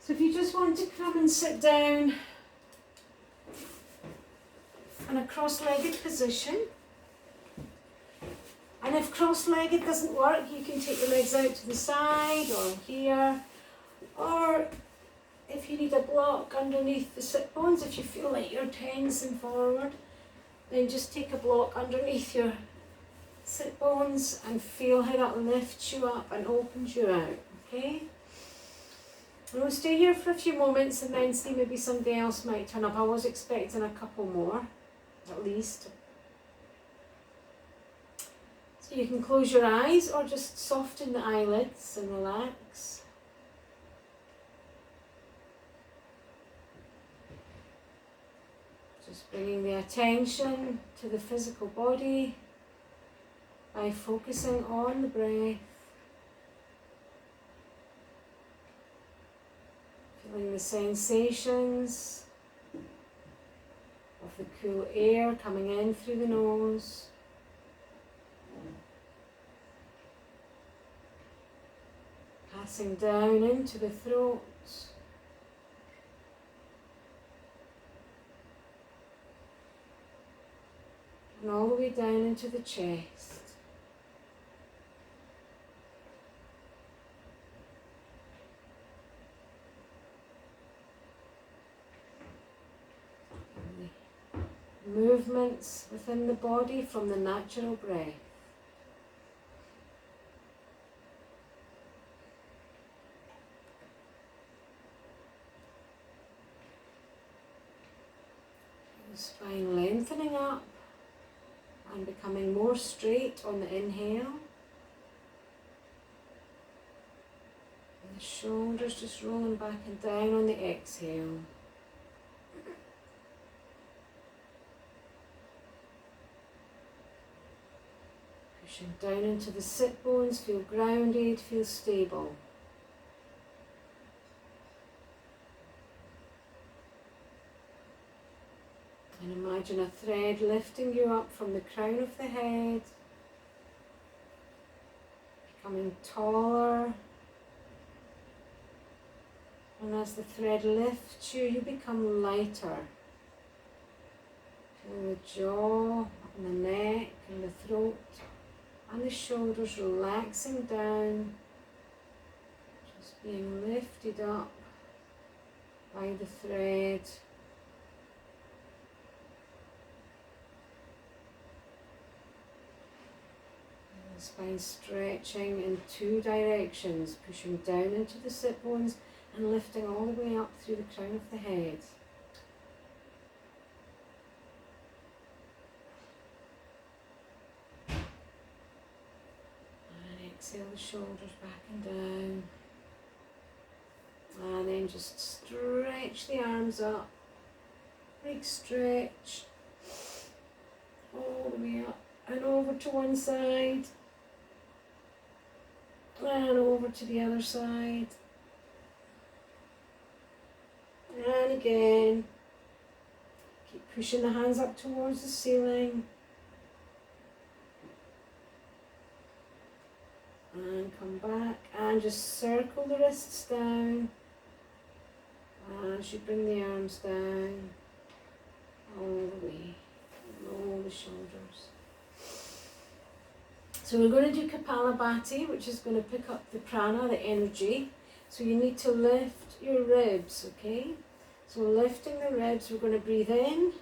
So if you just want to come and sit down in a cross-legged position, and if cross-legged doesn't work, you can take your legs out to the side or here, or if you need a block underneath the sit bones, if you feel like you're tensing forward, then just take a block underneath your sit bones and feel how that lifts you up and opens you out, okay? And we'll stay here for a few moments and then see maybe somebody else might turn up. I was expecting a couple more, at least. So you can close your eyes or just soften the eyelids and relax. Just bringing the attention to the physical body by focusing on the breath. Feeling the sensations of the cool air coming in through the nose. Passing down into the throat. And all the way down into the chest. Movements within the body from the natural breath. The spine lengthening up and becoming more straight on the inhale. And the shoulders just rolling back and down on the exhale. Pushing down into the sit bones, feel grounded, feel stable. And imagine a thread lifting you up from the crown of the head, becoming taller. And as the thread lifts you, you become lighter. Feel the jaw and the neck and the throat and the shoulders relaxing down, just being lifted up by the thread. And the spine stretching in two directions, pushing down into the sit bones and lifting all the way up through the crown of the head. Exhale the shoulders back and down. And then just stretch the arms up. Big stretch. All the way up and over to one side. And over to the other side. And again. Keep pushing the hands up towards the ceiling. And come back and just circle the wrists down as you bring the arms down all the way, roll the shoulders. So we're going to do Kapalabhati, which is going to pick up the prana, the energy. So you need to lift your ribs, okay? So lifting the ribs, we're going to breathe in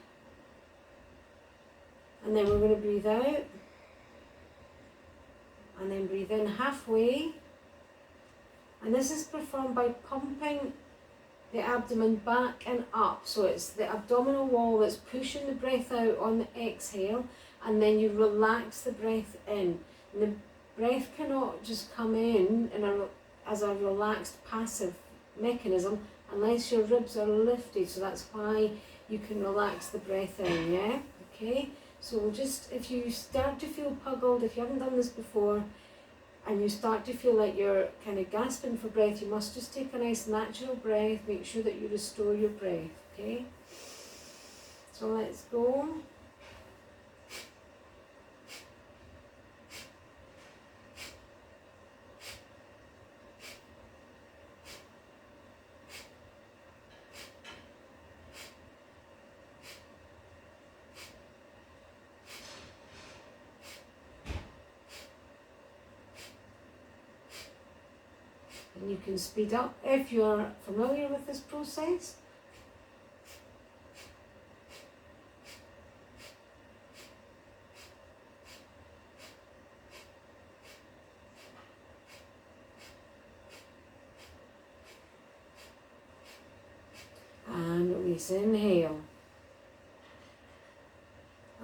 and then we're going to breathe out. And then breathe in halfway. And this is performed by pumping the abdomen back and up. So it's the abdominal wall that's pushing the breath out on the exhale, and then you relax the breath in. And the breath cannot just come in as a relaxed passive mechanism unless your ribs are lifted. So that's why you can relax the breath in, yeah? Okay? So just, if you start to feel puggled, if you haven't done this before, and you start to feel like you're kind of gasping for breath, you must just take a nice natural breath, make sure that you restore your breath, okay? So let's go. And you can speed up if you're familiar with this process. And release, inhale.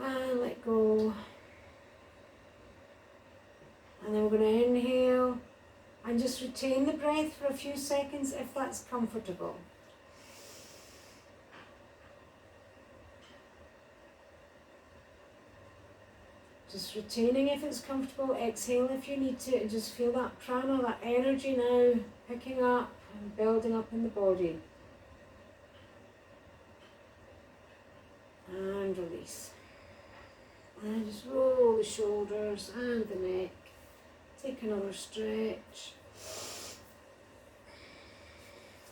And let go. And then we're going to inhale and just retain the breath for a few seconds if that's comfortable. Just retaining if it's comfortable, exhale if you need to, and just feel that prana, that energy now picking up and building up in the body. And release. And just roll the shoulders and the neck. Take another stretch.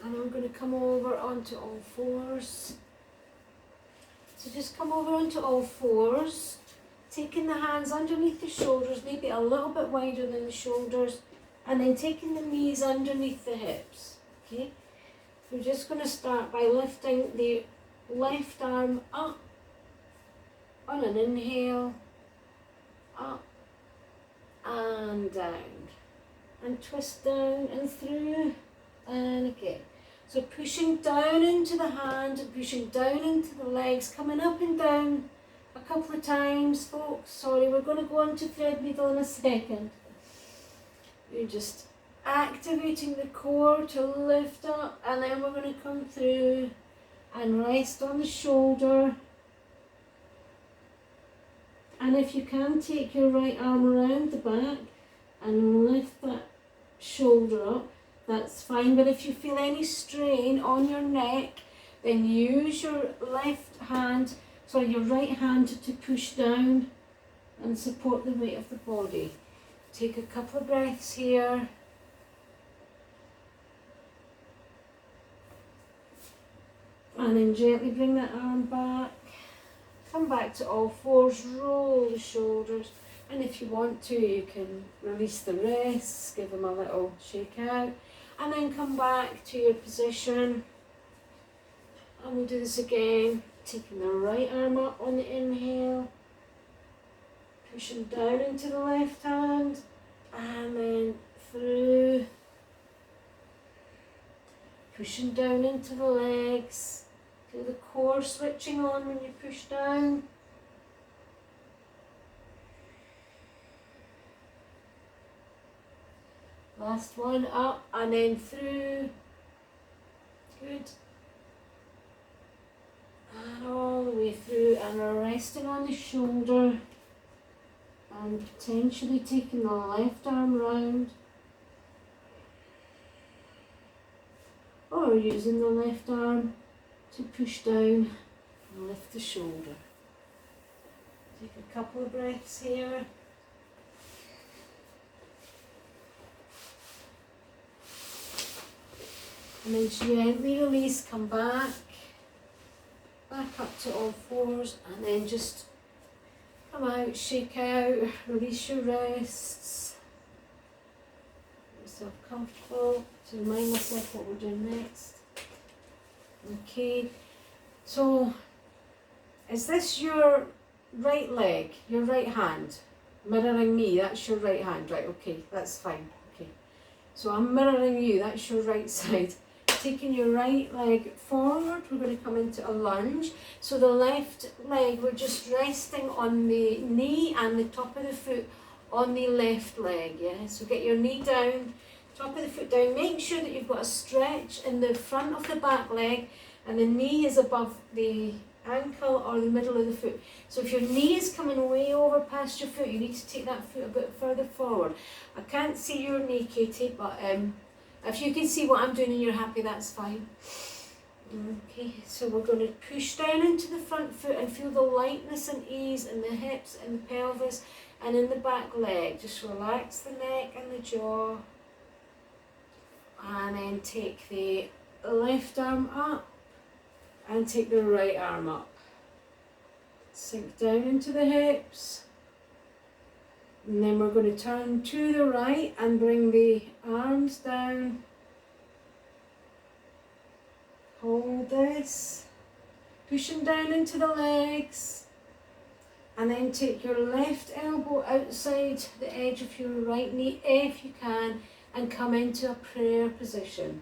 And I'm going to come over onto all fours. So just come over onto all fours, taking the hands underneath the shoulders, maybe a little bit wider than the shoulders, and then taking the knees underneath the hips. Okay? We're just going to start by lifting the left arm up on an inhale, up and down, and twist down and through and again. So pushing down into the hand and pushing down into the legs, coming up and down a couple of times, folks. Sorry, we're going to go on to threadneedle in a second. You're just activating the core to lift up, and then we're going to come through and rest on the shoulder. And if you can, take your right arm around the back and lift that shoulder up, that's fine. But if you feel any strain on your neck, then use your your right hand to push down and support the weight of the body. Take a couple of breaths here. And then gently bring that arm back. Come back to all fours, roll the shoulders, and if you want to, you can release the wrists, give them a little shake out, and then come back to your position. And we'll do this again, taking the right arm up on the inhale, pushing down into the left hand, and then through, pushing down into the legs. Feel the core switching on when you push down. Last one, up and then through. Good. And all the way through, and we're resting on the shoulder and potentially taking the left arm round, or using the left arm to push down and lift the shoulder. Take a couple of breaths here. And then gently release, come back up to all fours, and then just come out, shake out, release your wrists. Get yourself comfortable to remind myself what we're doing next. Okay, so is this your right leg, your right hand? Mirroring me, that's your right hand, right? Okay, that's fine. Okay, so I'm mirroring you, that's your right side. Taking your right leg forward, we're going to come into a lunge. So the left leg, we're just resting on the knee and the top of the foot on the left leg, yeah? So get your knee down, top of the foot down. Make sure that you've got a stretch in the front of the back leg and the knee is above the ankle or the middle of the foot. So if your knee is coming way over past your foot, you need to take that foot a bit further forward. I can't see your knee, Katie, but if you can see what I'm doing and you're happy, that's fine. Okay, so we're going to push down into the front foot and feel the lightness and ease in the hips and the pelvis and in the back leg. Just relax the neck and the jaw. And then take the left arm up and take the right arm up. Sink down into the hips. And then we're going to turn to the right and bring the arms down like this, pushing down into the legs, and then take your left elbow outside the edge of your right knee if you can, and come into a prayer position.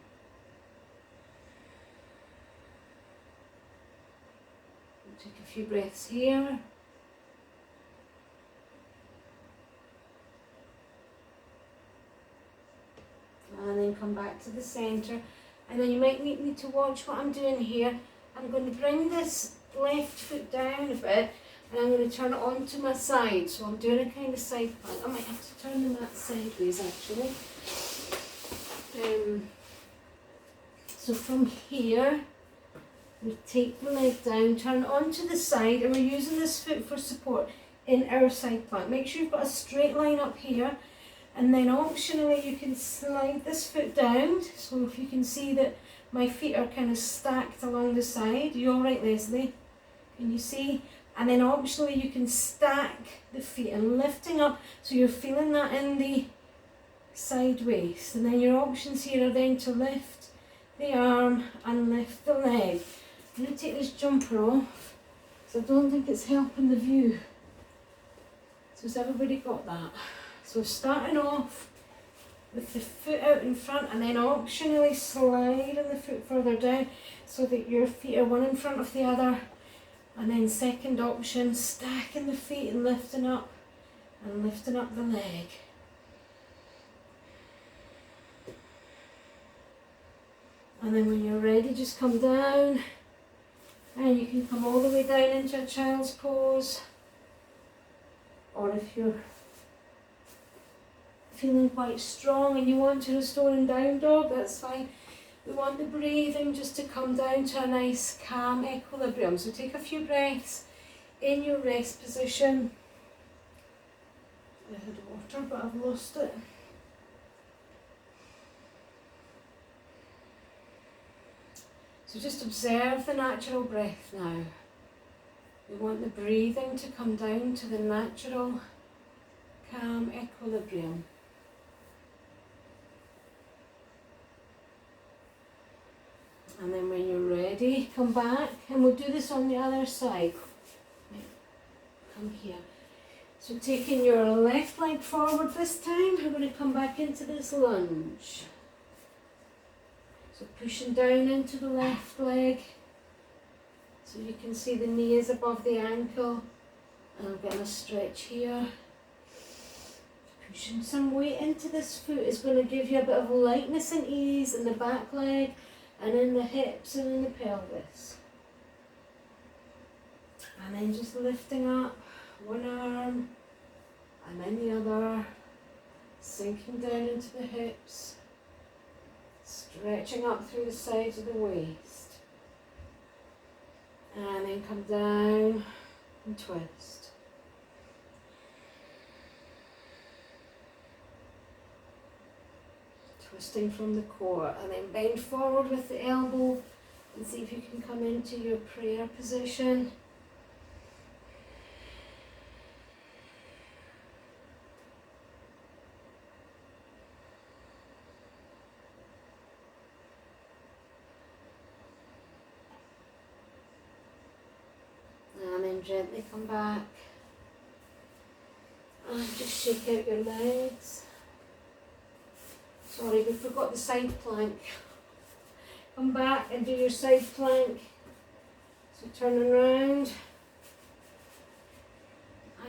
Take a few breaths here. And then come back to the centre. And then you might need to watch what I'm doing here. I'm going to bring this left foot down a bit, and I'm going to turn it onto my side. So I'm doing a kind of side plank. I might have to turn the mat sideways actually. So from here, we take the leg down, turn it onto the side, and we're using this foot for support in our side plank. Make sure you've got a straight line up here, and then optionally you can slide this foot down. So if you can see that my feet are kind of stacked along the side. Are you all right, Leslie? Can you see? And then optionally you can stack the feet and lifting up, so you're feeling that in the side waist. And then your options here are then to lift the arm and lift the leg. I'm going to take this jumper off, because I don't think it's helping the view. So has everybody got that? So starting off with the foot out in front, and then optionally sliding the foot further down so that your feet are one in front of the other. And then second option, stacking the feet and lifting up the leg. And then when you're ready, just come down, and you can come all the way down into a child's pose, or if you're feeling quite strong and you want to restore in down dog, that's fine. We want the breathing just to come down to a nice calm equilibrium. So take a few breaths in your rest position. I had water but I've lost it. So just observe the natural breath now. We want the breathing to come down to the natural calm equilibrium. And then when you're ready, come back, and we'll do this on the other side. Come here. So taking your left leg forward this time, we're going to come back into this lunge. So pushing down into the left leg, so you can see the knee is above the ankle, and I'm getting a stretch here. Pushing some weight into this foot is going to give you a bit of lightness and ease in the back leg, and in the hips and in the pelvis. And then just lifting up one arm and then the other, sinking down into the hips, stretching up through the sides of the waist. And then come down and twist. Twisting from the core, and then bend forward with the elbow and see if you can come into your prayer position. And then gently come back and just shake out your legs. Sorry, we forgot the side plank. Come back and do your side plank. So turning around,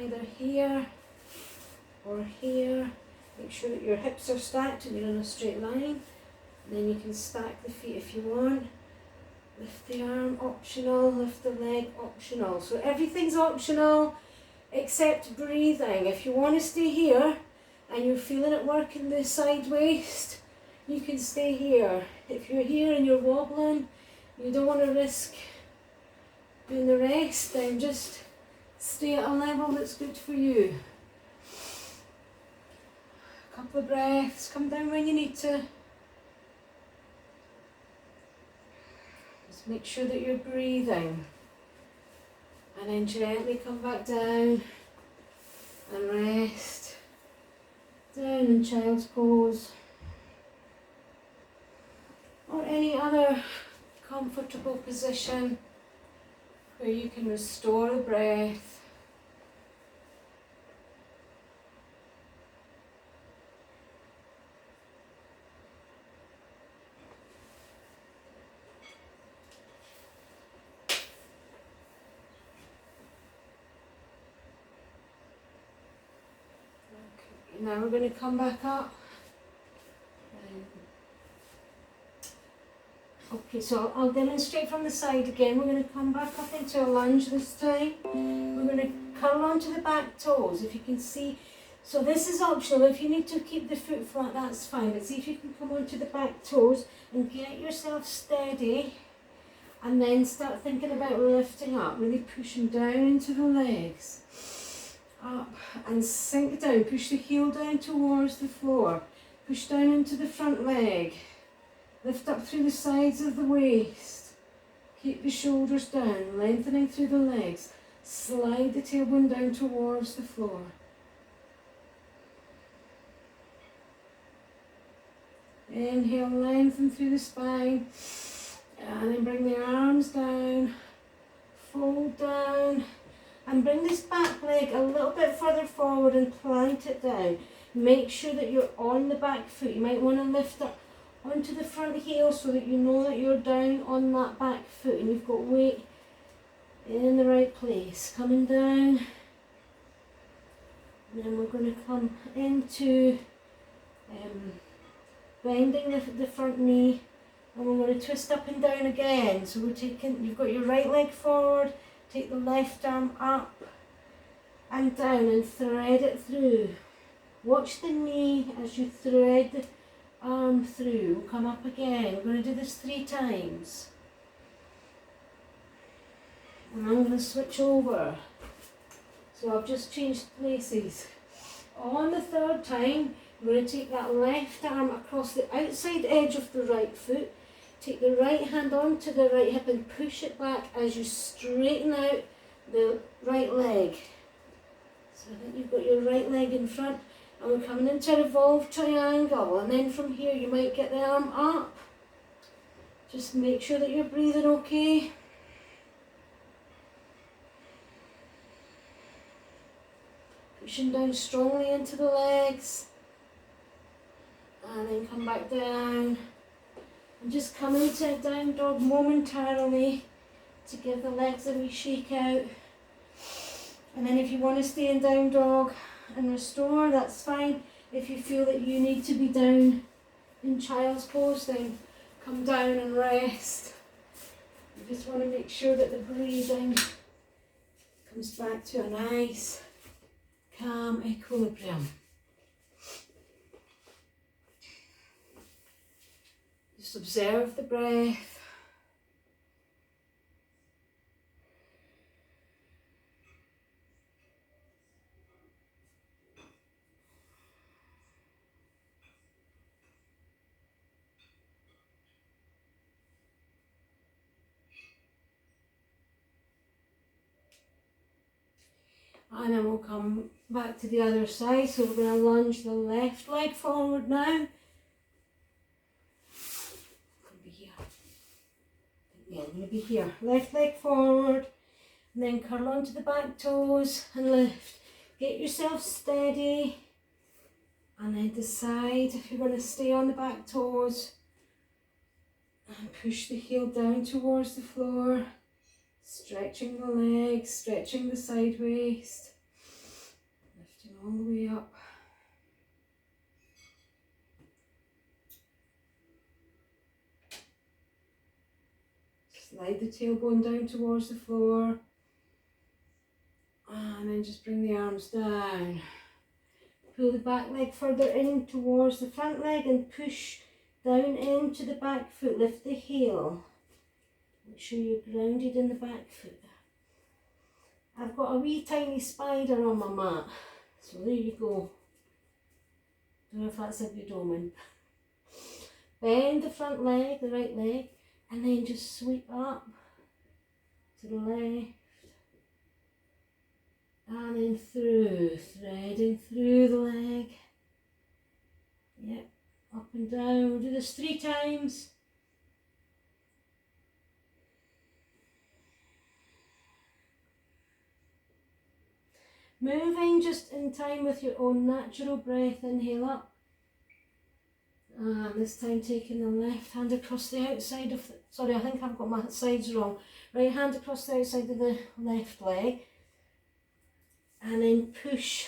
either here or here. Make sure that your hips are stacked and you're in a straight line. And then you can stack the feet if you want. Lift the arm, optional. Lift the leg, optional. So everything's optional except breathing. If you want to stay here, and you're feeling it work in the side waist, you can stay here. If you're here and you're wobbling, you don't want to risk doing the rest, then just stay at a level that's good for you. A couple of breaths, come down when you need to. Just make sure that you're breathing. And then gently come back down and rest. Down in child's pose, or any other comfortable position where you can restore the breath. Okay, now we're going to come back up. Okay, so I'll demonstrate from the side again. We're going to come back up into a lunge this time. We're going to curl onto the back toes, if you can see. So this is optional. If you need to keep the foot flat, that's fine. But see if you can come onto the back toes and get yourself steady. And then start thinking about lifting up, really pushing down into the legs. Up and sink down. Push the heel down towards the floor. Push down into the front leg. Lift up through the sides of the waist. Keep the shoulders down, lengthening through the legs. Slide the tailbone down towards the floor. Inhale, lengthen through the spine. And then bring the arms down. Fold down. And bring this back leg a little bit further forward and plant it down. Make sure that you're on the back foot. You might want to lift up onto the front heel so that you know that you're down on that back foot and you've got weight in the right place. Coming down. And then we're going to come into bending the front knee, and we're going to twist up and down again. So we're taking, you've got your right leg forward, take the left arm up and down and thread it through. Watch the knee as you thread the arm through. We'll come up again. We're going to do this 3 times. And I'm going to switch over. So I've just changed places. On the 3rd time, we're going to take that left arm across the outside edge of the right foot. Take the right hand onto the right hip and push it back as you straighten out the right leg. So I think you've got your right leg in front. And we're coming into a revolved triangle, and then from here you might get the arm up. Just make sure that you're breathing okay. Pushing down strongly into the legs. And then come back down. And just come into a down dog momentarily to give the legs a wee shake out. And then if you want to stay in down dog and restore, that's fine. If you feel that you need to be down in child's pose, then come down and rest. You just want to make sure that the breathing comes back to a nice, calm equilibrium. Just observe the breath. And then we'll come back to the other side. So we're going to lunge the left leg forward now. Could be here. Yeah, I'm going to be here. Left leg forward. And then curl onto the back toes and lift. Get yourself steady. And then decide if you're going to stay on the back toes. And push the heel down towards the floor. Stretching the legs, stretching the side waist, lifting all the way up. Slide the tailbone down towards the floor, and then just bring the arms down. Pull the back leg further in towards the front leg and push down into the back foot. Lift the heel. Make sure you're grounded in the back foot. I've got a wee tiny spider on my mat, so there you go. Don't know if that's a good omen. Bend the front leg, the right leg, and then just sweep up to the left. And then through, threading through the leg. Yep, up and down. We'll do this 3 times. Moving just in time with your own natural breath. Inhale up. And this time taking the left hand across the outside of the, sorry, I think I've got my sides wrong. Right hand across the outside of the left leg. And then push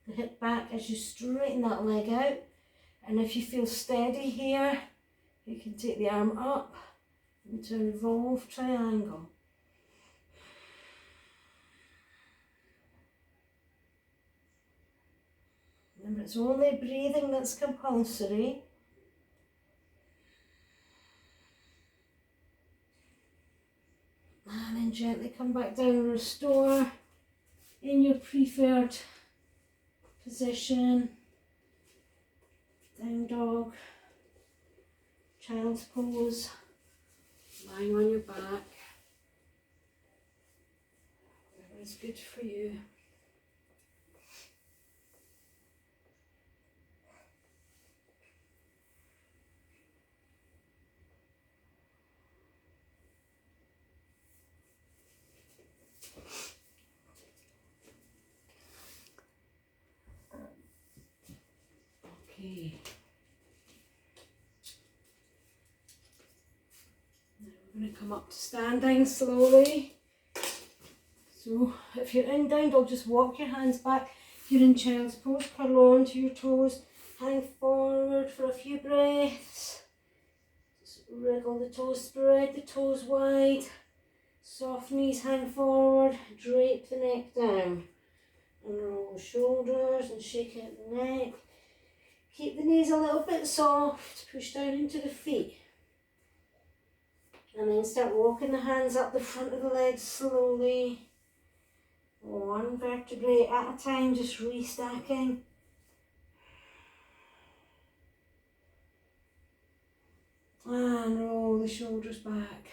the hip back as you straighten that leg out. And if you feel steady here, you can take the arm up into a revolve triangle. Remember, it's only breathing that's compulsory. And then gently come back down and restore in your preferred position. Down dog, child's pose, lying on your back. Whatever is good for you. Okay. Now we're going to come up to standing slowly. So if you're in down dog, just walk your hands back. If you're in child's pose, curl onto your toes, hang forward for a few breaths. Just wriggle the toes, spread the toes wide. Soft knees hang forward, drape the neck down. And roll the shoulders and shake out the neck. Keep the knees a little bit soft, push down into the feet. And then start walking the hands up the front of the legs slowly. One vertebrae at a time, just restacking. And roll the shoulders back.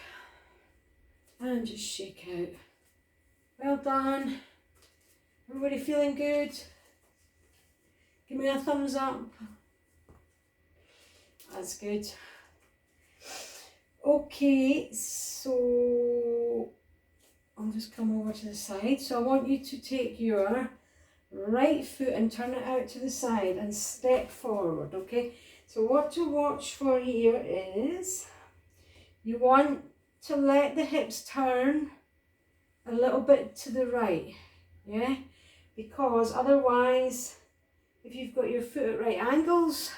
And just shake out. Well done. Everybody feeling good? Give me a thumbs up. That's good. Okay, so I'll just come over to the side. So I want you to take your right foot and turn it out to the side and step forward, okay? So what to watch for here is you want to let the hips turn a little bit to the right, yeah? Because otherwise, if you've got your foot at right angles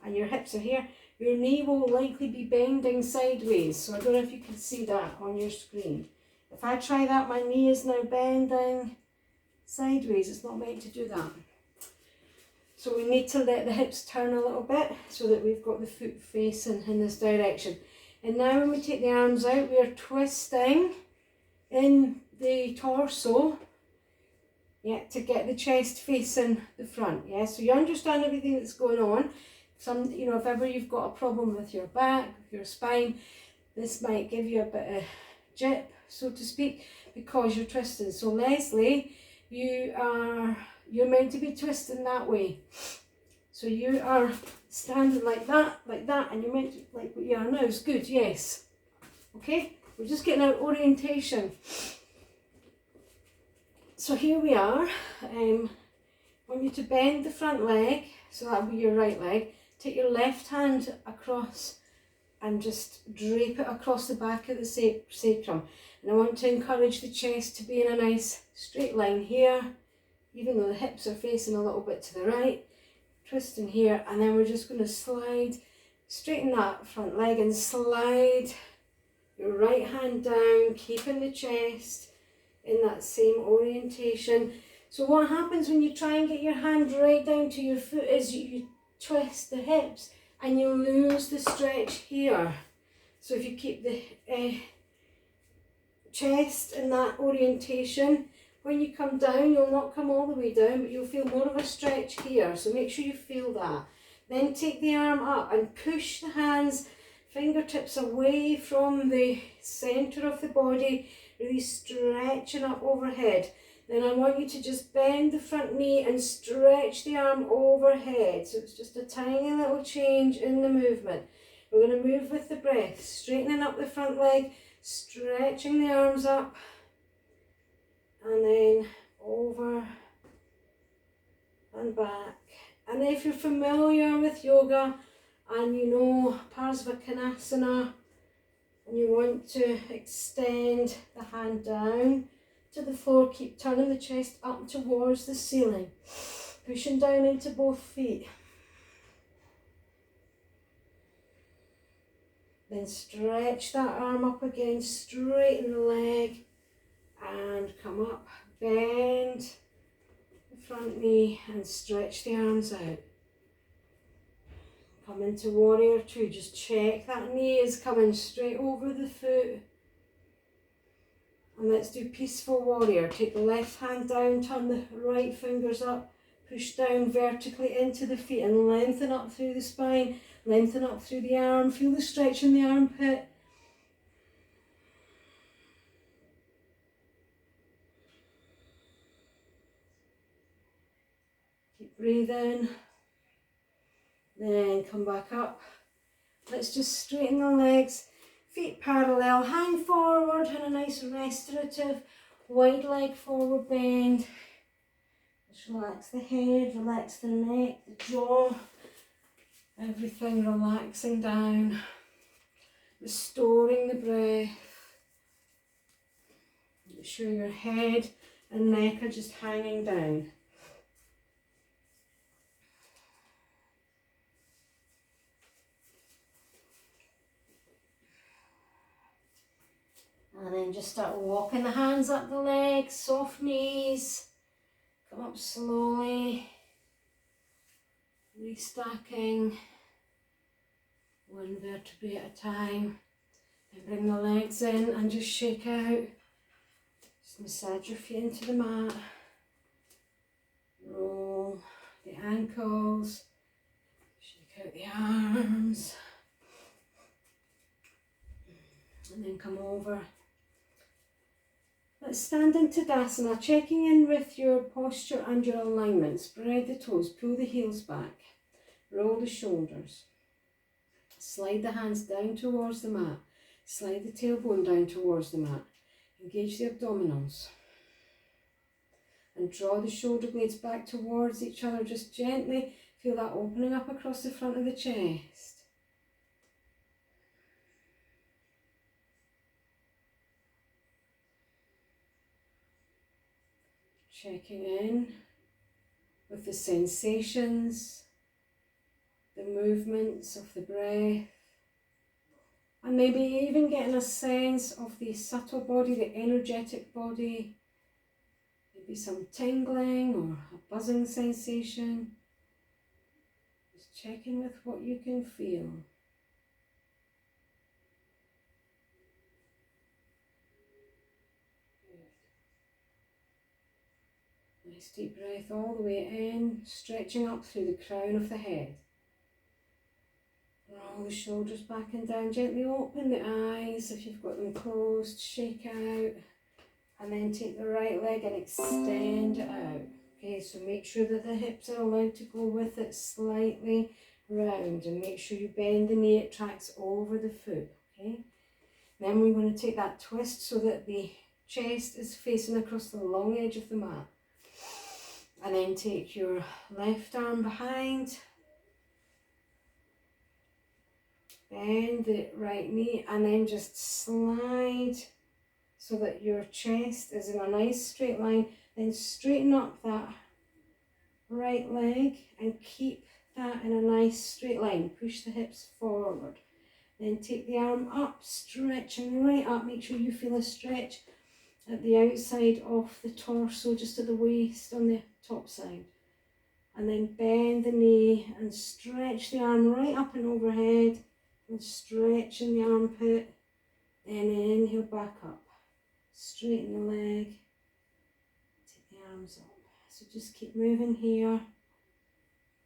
and your hips are here, your knee will likely be bending sideways. So I don't know if you can see that on your screen. If I try that, my knee is now bending sideways. It's not meant to do that. So we need to let the hips turn a little bit so that we've got the foot facing in this direction. And now when we take the arms out, we are twisting in the torso, yeah, to get the chest facing the front, yeah. So you understand everything that's going on. If ever you've got a problem with your back, with your spine, this might give you a bit of jip, so to speak, because you're twisting. So Leslie, you're meant to be twisting that way. So you are standing like that, and you're meant to, like what you are now is good, yes. Okay, we're just getting our orientation. So here we are. I want you to bend the front leg, so that'll be your right leg. Take your left hand across and just drape it across the back of the sacrum. And I want to encourage the chest to be in a nice straight line here, even though the hips are facing a little bit to the right. Twisting here, and then we're just going to slide, straighten that front leg and slide your right hand down, keeping the chest in that same orientation. So what happens when you try and get your hand right down to your foot is you twist the hips and you lose the stretch here. So if you keep the chest in that orientation, when you come down, you'll not come all the way down, but you'll feel more of a stretch here. So make sure you feel that. Then take the arm up and push the hands, fingertips away from the centre of the body, really stretching up overhead. Then I want you to just bend the front knee and stretch the arm overhead. So it's just a tiny little change in the movement. We're going to move with the breath, straightening up the front leg, stretching the arms up, and then over and back. And if you're familiar with yoga and you know Parsvakonasana and you want to extend the hand down to the floor, keep turning the chest up towards the ceiling, pushing down into both feet. Then stretch that arm up again, straighten the leg and come up, bend the front knee and stretch the arms out. Come into warrior two, just check that knee is coming straight over the foot. And let's do peaceful warrior. Take the left hand down, turn the right fingers up, push down vertically into the feet and lengthen up through the spine, lengthen up through the arm, feel the stretch in the armpit. Keep breathing. Then come back up. Let's just straighten the legs, feet parallel, hang forward in a nice restorative wide leg forward bend. Just relax the head, relax the neck, the jaw, everything relaxing down, restoring the breath. Make sure your head and neck are just hanging down. And then just start walking the hands up the legs, soft knees. Come up slowly, restacking one vertebrae at a time. And bring the legs in and just shake out. Just massage your feet into the mat. Roll the ankles, shake out the arms. And then come over. Let's stand in Tadasana, checking in with your posture and your alignment. Spread the toes, pull the heels back, roll the shoulders. Slide the hands down towards the mat. Slide the tailbone down towards the mat. Engage the abdominals. And draw the shoulder blades back towards each other. Just gently feel that opening up across the front of the chest. Checking in with the sensations, the movements of the breath, and maybe even getting a sense of the subtle body, the energetic body, maybe some tingling or a buzzing sensation. Just checking with what you can feel. Nice deep breath all the way in, stretching up through the crown of the head. Roll the shoulders back and down, gently open the eyes if you've got them closed, shake out, and then take the right leg and extend it out. Okay, so make sure that the hips are allowed to go with it slightly round, and make sure you bend the knee, it tracks over the foot, okay? Then we're going to take that twist so that the chest is facing across the long edge of the mat. And then take your left arm behind, bend the right knee, and then just slide so that your chest is in a nice straight line. Then straighten up that right leg and keep that in a nice straight line. Push the hips forward. Then take the arm up, stretching right up. Make sure you feel a stretch at the outside of the torso, just at the waist on the top side. And then bend the knee and stretch the arm right up and overhead and stretch in the armpit. Then inhale back up. Straighten the leg. Take the arms up. So just keep moving here.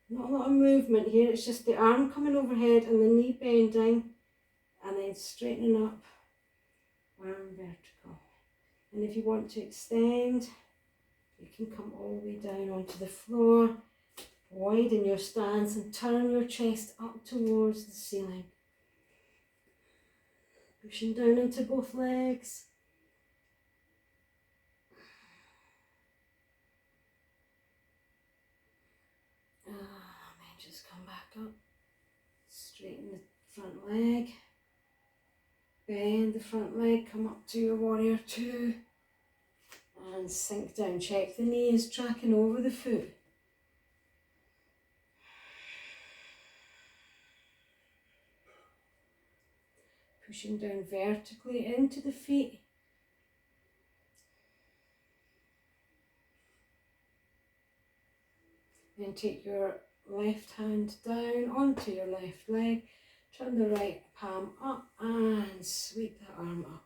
Not a lot of movement here, it's just the arm coming overhead and the knee bending and then straightening up, arm vertical. And if you want to extend, you can come all the way down onto the floor, widen your stance and turn your chest up towards the ceiling. Pushing down into both legs. front leg. Bend the front leg, come up to your warrior two and sink down. Check the knee is tracking over the foot. Pushing down vertically into the feet. Then take your left hand down onto your left leg. Turn the right palm up and sweep the arm up.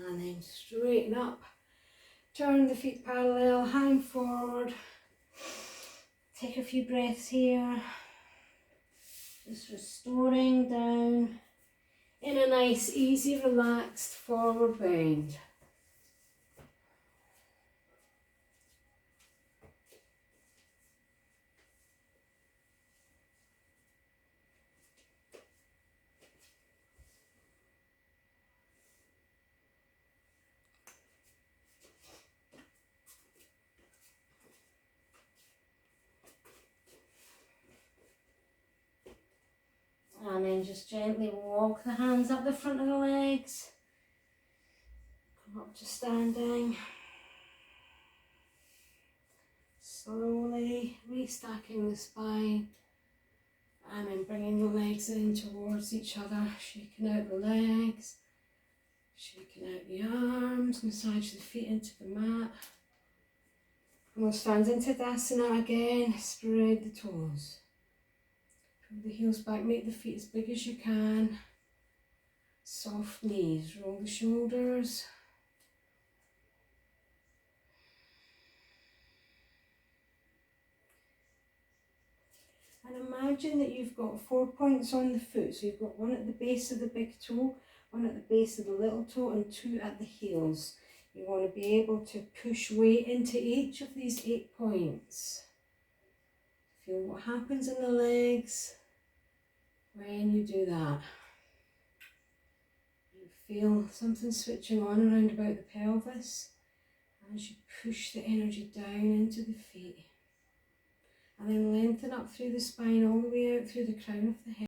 And then straighten up. Turn the feet parallel, hang forward. Take a few breaths here. Just restoring down in a nice, easy, relaxed forward bend. And then just gently walk the hands up the front of the legs. Come up to standing. Slowly restacking the spine. And then bringing the legs in towards each other. Shaking out the legs. Shaking out the arms. Massage the feet into the mat. And we'll stand into Tadasana again. Spread the toes. Pull the heels back, make the feet as big as you can. Soft knees, roll the shoulders. And imagine that you've got 4 points on the foot. So you've got one at the base of the big toe, one at the base of the little toe, and 2 at the heels. You want to be able to push weight into each of these 8 points. Feel what happens in the legs when you do that. You feel something switching on around about the pelvis as you push the energy down into the feet. And then lengthen up through the spine all the way out through the crown of the head.